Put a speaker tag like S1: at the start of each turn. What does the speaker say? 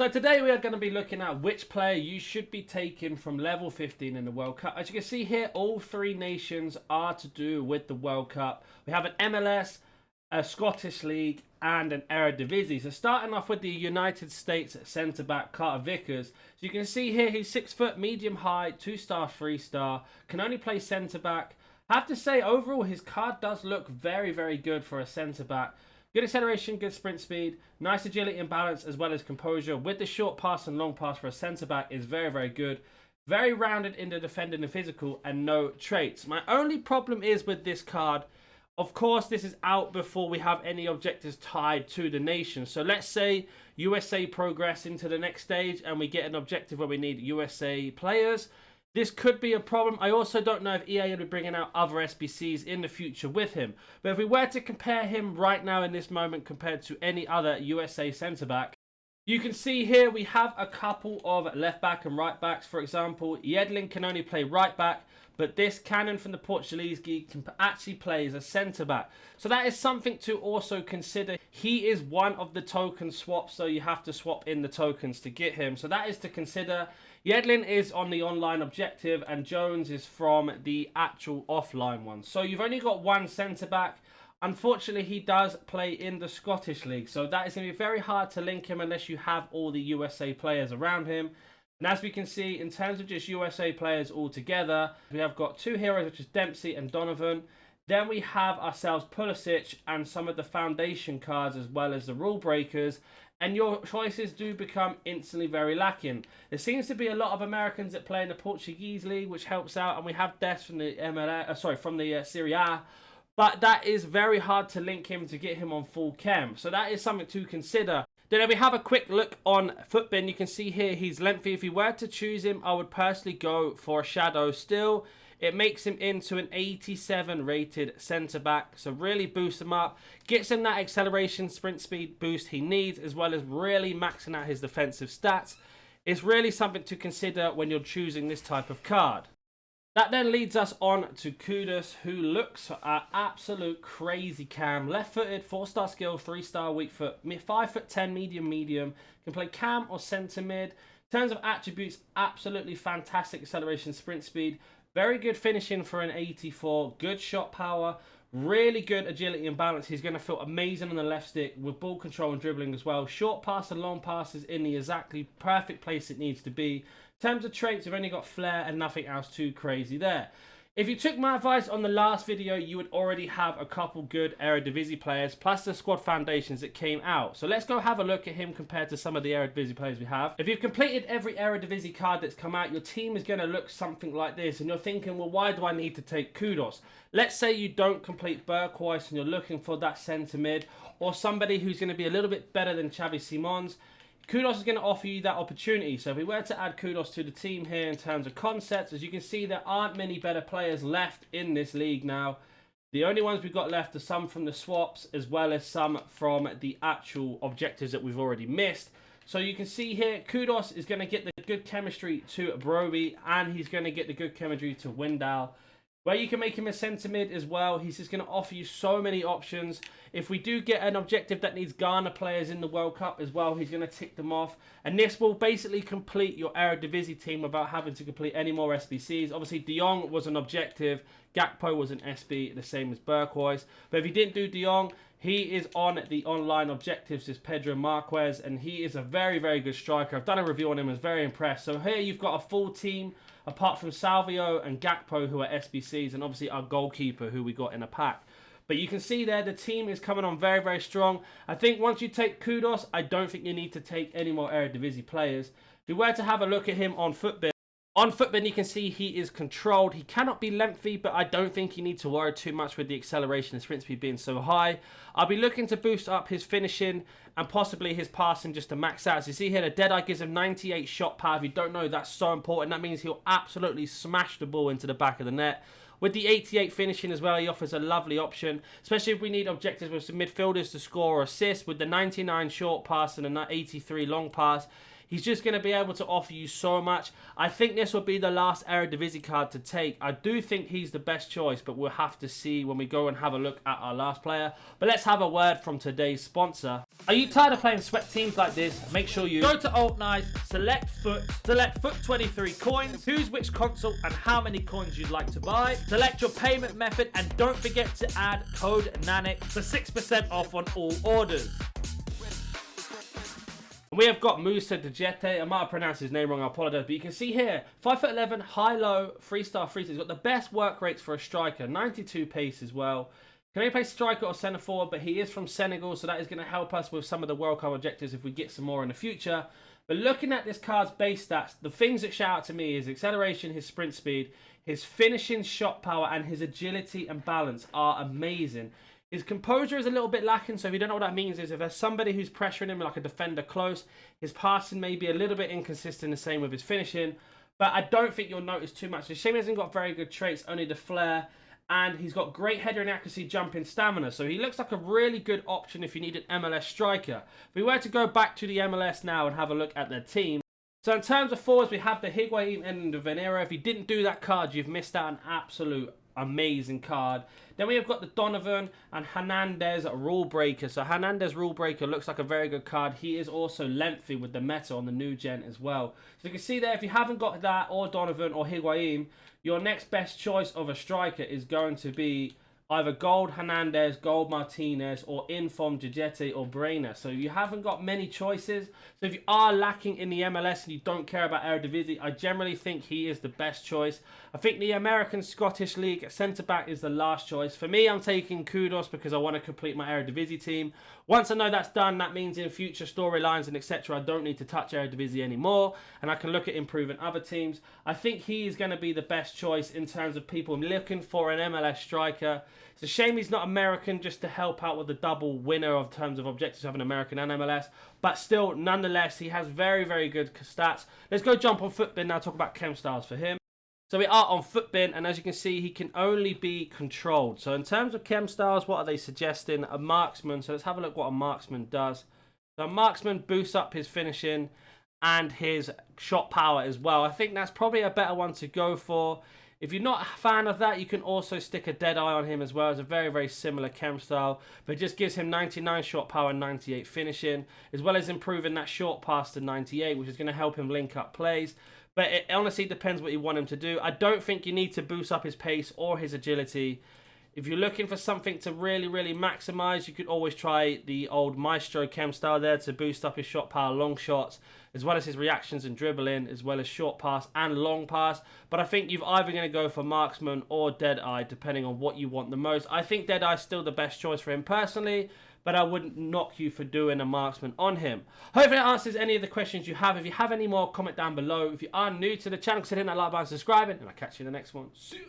S1: So today we are going to be looking at which player you should be taking from level 15 in the World Cup. As you can see here, all three nations are to do with the World Cup. We have an MLS, a Scottish League and an Eredivisie. So starting off with the United States centre-back Carter Vickers. So you can see here he's 6 foot, medium height, 2-star, 3-star, can only play centre-back. I have to say overall his card does look very, very good for a centre-back. Good acceleration, good sprint speed, nice agility and balance as well as composure with the short pass and long pass for a centre-back is very, very good. Very rounded in the defending and physical and no traits. My only problem is with this card, of course this is out before we have any objectives tied to the nation. So let's say USA progress into the next stage and we get an objective where we need USA players. This could be a problem. I also don't know if EA will be bringing out other SBCs in the future with him. But if we were to compare him right now in this moment compared to any other USA centre-back, you can see here we have a couple of left-back and right-backs. For example, Yedlin can only play right-back, but this Cannon from the Portuguese League can actually play as a centre-back. So that is something to also consider. He is one of the token swaps, so you have to swap in the tokens to get him. So that is to consider. Yedlin is on the online objective and Jones is from the actual offline one. So you've only got one centre-back. Unfortunately, he does play in the Scottish League. So that is going to be very hard to link him unless you have all the USA players around him. And as we can see, in terms of just USA players altogether, we have got two heroes, which is Dempsey and Donovan. Then we have ourselves Pulisic and some of the foundation cards as well as the rule breakers. And your choices do become instantly very lacking. There seems to be a lot of Americans that play in the Portuguese League, which helps out. And we have Des from the from the Serie A. But that is very hard to link him to get him on full chem. So that is something to consider. Then if we have a quick look on Footbin, you can see here he's lengthy. If you were to choose him, I would personally go for a shadow still. It makes him into an 87 rated centre-back. So really boosts him up. Gets him that acceleration, sprint speed boost he needs, as well as really maxing out his defensive stats. It's really something to consider when you're choosing this type of card. That then leads us on to Kudus, who looks at absolute crazy cam. Left-footed, 4-star skill, 3-star weak foot, 5'10", medium, can play cam or centre mid. In terms of attributes, absolutely fantastic acceleration, sprint speed. Very good finishing for an 84, good shot power, really good agility and balance. He's going to feel amazing on the left stick with ball control and dribbling as well. Short pass and long passes in the exactly perfect place it needs to be. In terms of traits, we've only got flair and nothing else too crazy there. If you took my advice on the last video, you would already have a couple good Eredivisie players, plus the squad foundations that came out. So let's go have a look at him compared to some of the Eredivisie players we have. If you've completed every Eredivisie card that's come out, your team is going to look something like this. And you're thinking, well, why do I need to take Kudus? Let's say you don't complete Berghuis and you're looking for that centre mid, or somebody who's going to be a little bit better than Xavi Simons. Kudus is going to offer you that opportunity. So if we were to add Kudus to the team here in terms of concepts, as you can see, there aren't many better players left in this league now. The only ones we've got left are some from the swaps as well as some from the actual objectives that we've already missed. So you can see here, Kudus is going to get the good chemistry to Broby and he's going to get the good chemistry to Windal. Where you can make him a centre mid as well. He's just going to offer you so many options. If we do get an objective that needs Ghana players in the World Cup as well, he's going to tick them off. And this will basically complete your Eredivisie team without having to complete any more SBCs. Obviously, De Jong was an objective. Gakpo was an SB, the same as Berghuis. But if you didn't do De Jong, he is on the online objectives as Pedro Marquez. And he is a very, very good striker. I've done a review on him. I was very impressed. So here you've got a full team, apart from Salvio and Gakpo, who are SBCs, and obviously our goalkeeper, who we got in a pack. But you can see there, the team is coming on very, very strong. I think once you take Kudus, I don't think you need to take any more Eredivisie players. If we were to have a look at him on Footbin, you can see he is controlled. He cannot be lengthy, but I don't think you need to worry too much with the acceleration and sprint speed being so high. I'll be looking to boost up his finishing and possibly his passing just to max out. As you see here, the Deadeye gives him 98 shot power. If you don't know, that's so important. That means he'll absolutely smash the ball into the back of the net. With the 88 finishing as well, he offers a lovely option, especially if we need objectives with some midfielders to score or assist. With the 99 short pass and the 83 long pass, he's just going to be able to offer you so much. I think this will be the last Eredivisie card to take. I do think he's the best choice, but we'll have to see when we go and have a look at our last player. But let's have a word from today's sponsor. Are you tired of playing sweat teams like this? Make sure you go to Alt Nice, select Foot 23 coins, choose which console and how many coins you'd like to buy, select your payment method, and don't forget to add code NANIC for 6% off on all orders. We have got Musa Dejete. I might have pronounced his name wrong, I apologize, but you can see here, 5'11", high-low, 3-star freeze. He's got the best work rates for a striker, 92 pace as well. Can only play striker or centre forward, but he is from Senegal, so that is going to help us with some of the World Cup objectives if we get some more in the future. But looking at this card's base stats, the things that shout out to me is acceleration, his sprint speed, his finishing shot power, and his agility and balance are amazing. His composure is a little bit lacking, so if you don't know what that means is if there's somebody who's pressuring him like a defender close, his passing may be a little bit inconsistent, the same with his finishing. But I don't think you'll notice too much. The shame he hasn't got very good traits, only the flair. And he's got great header and accuracy, jumping stamina. So he looks like a really good option if you need an MLS striker. If we were to go back to the MLS now and have a look at their team. So in terms of forwards, we have the Higuain and the Venera. If you didn't do that card, you've missed out an absolute amazing card. Then we have got the Donovan and Hernandez Rule Breaker. So Hernandez Rule Breaker looks like a very good card. He is also lengthy with the meta on the new gen as well. So you can see there, if you haven't got that or Donovan or Higuain, your next best choice of a striker is going to be either Gold Hernandez, Gold Martinez, or Inform Dejete or Brainer. So you haven't got many choices. So if you are lacking in the MLS and you don't care about Eredivisie, I generally think he is the best choice. I think the American Scottish League centre-back is the last choice. For me, I'm taking Kudus because I want to complete my Eredivisie team. Once I know that's done, that means in future storylines and etc., I don't need to touch Eredivisie anymore, and I can look at improving other teams. I think he is going to be the best choice in terms of people looking for an MLS striker. It's a shame he's not American, just to help out with the double winner of terms of objectives, having American and MLS. But still, nonetheless, he has very, very good stats. Let's go jump on Footbin now, talk about chemstyles for him. So we are on Footbin, and as you can see, he can only be controlled. So in terms of chemstyles, what are they suggesting? A marksman. So let's have a look what a marksman does. So a marksman boosts up his finishing and his shot power as well. I think that's probably a better one to go for. If you're not a fan of that, you can also stick a dead eye on him as well. It's a very, very similar chem style, but it just gives him 99 shot power and 98 finishing, as well as improving that short pass to 98, which is going to help him link up plays. But it honestly depends what you want him to do. I don't think you need to boost up his pace or his agility. If you're looking for something to really, really maximize, you could always try the old Maestro chem style there to boost up his shot power, long shots, as well as his reactions and dribbling, as well as short pass and long pass. But I think you're either going to go for marksman or Deadeye, depending on what you want the most. I think Deadeye is still the best choice for him personally, but I wouldn't knock you for doing a marksman on him. Hopefully that answers any of the questions you have. If you have any more, comment down below. If you are new to the channel, consider hitting that like button, subscribing, and I'll catch you in the next one. See you.